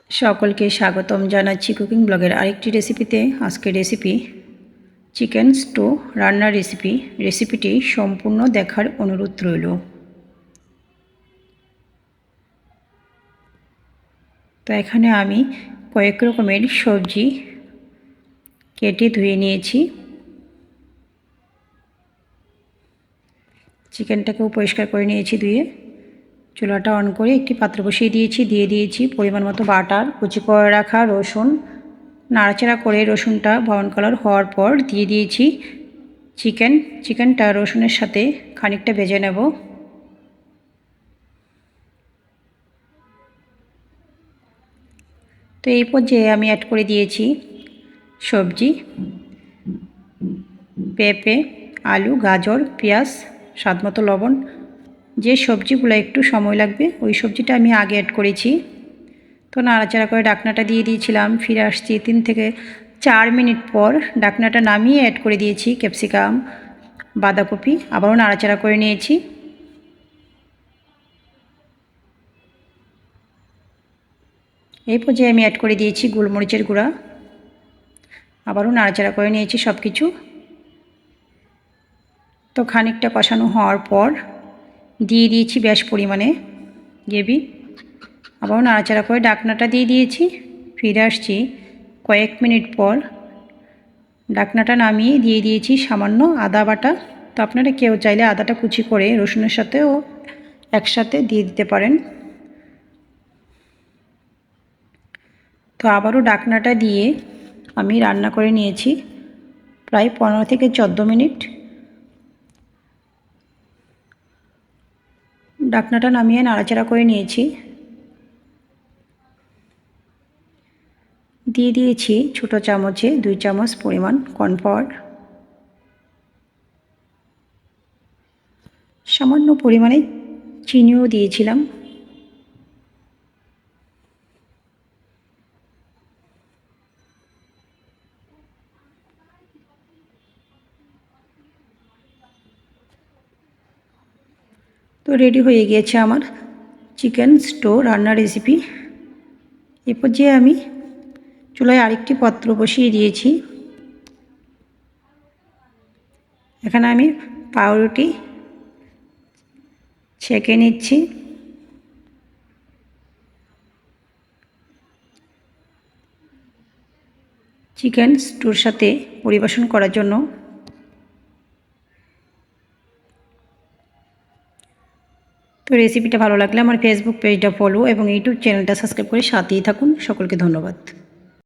সকলকে স্বাগতম জানাচ্ছি কুকিং ব্লগের আরেকটি রেসিপিতে। আজকের রেসিপি চিকেন স্টো রান্নার রেসিপিটি সম্পূর্ণ দেখার অনুরোধ রইল। তো এখানে আমি কয়েক রকমের সবজি কেটে ধুয়ে নিয়েছি। চিকেনটাকেও পরিষ্কার করে নিয়েছি ধুয়ে। চুলাটা অন করে একটি পাত্র বসিয়ে দিয়েছি। দিয়ে দিয়েছি পরিমাণ মতো বাটার, কুচি করে রাখা রসুন। নাড়াচাড়া করে রসুনটা ব্রাউন কালার হওয়ার পর দিয়ে দিয়েছি চিকেনটা রসুনের সাথে খানিকটা ভেজে নেব। তো এই পর্যায়ে আমি অ্যাড করে দিয়েছি সবজি, পেঁপে, আলু, গাজর, পেঁয়াজ, স্বাদমতো লবণ। যে সবজিগুলো একটু সময় লাগবে ওই সবজিটা আমি আগে অ্যাড করেছি। তো নাড়াচাড়া করে ঢাকনাটা দিয়ে দিয়েছিলাম। ফিরে আসছি 3 থেকে 4 মিনিট পর। ঢাকনাটা নামিয়ে অ্যাড করে দিয়েছি ক্যাপসিকাম, বাঁধাকপি। আবারও নাড়াচাড়া করে নিয়েছি। এই পর্যায়ে আমি অ্যাড করে দিয়েছি গোলমরিচের গুঁড়া। আবারও নাড়াচাড়া করে নিয়েছি সব কিছু। তো খানিকটা কষানো হওয়ার পর দিয়ে দিয়েছি বেশ পরিমাণে গ্রেভি। আবারও নাড়াচাড়া করে ঢাকনাটা দিয়ে দিয়েছি। ফিরে আসছি কয়েক মিনিট পর। ঢাকনাটা নামিয়ে দিয়ে দিয়েছি সামান্য আদা বাটা। তো আপনারা কেউ চাইলে আদাটা কুচি করে রসুনের সাথেও একসাথে দিয়ে দিতে পারেন। তো আবারও ঢাকনাটা দিয়ে আমি রান্না করে নিয়েছি প্রায় 15 থেকে 14 মিনিট। ঢাকনাটা নামিয়ে নাড়াচাড়া করে নিয়েছি। দিয়ে দিয়েছি ছোটো চামচে 2 চামচ পরিমাণ কর্নফ্লাওয়ার। সামান্য পরিমাণে চিনিও দিয়েছিলাম। তো রেডি হয়ে গিয়েছে আমার চিকেন স্টো রান্নার রেসিপি। এ পর্যায়ে আমি চুলায় আরেকটি পাত্র বসিয়ে দিয়েছি। এখানে আমি পাউরুটি ছেঁকে নিচ্ছি। চিকেন স্টোর সাথে পরিবেশন করার জন্য। তো রেসিপিটা ভালো লাগলে আমার ফেসবুক পেজটা ফলো এবং ইউটিউব চ্যানেলটা সাবস্ক্রাইব করে সাথেই থাকুন। সকলকে ধন্যবাদ।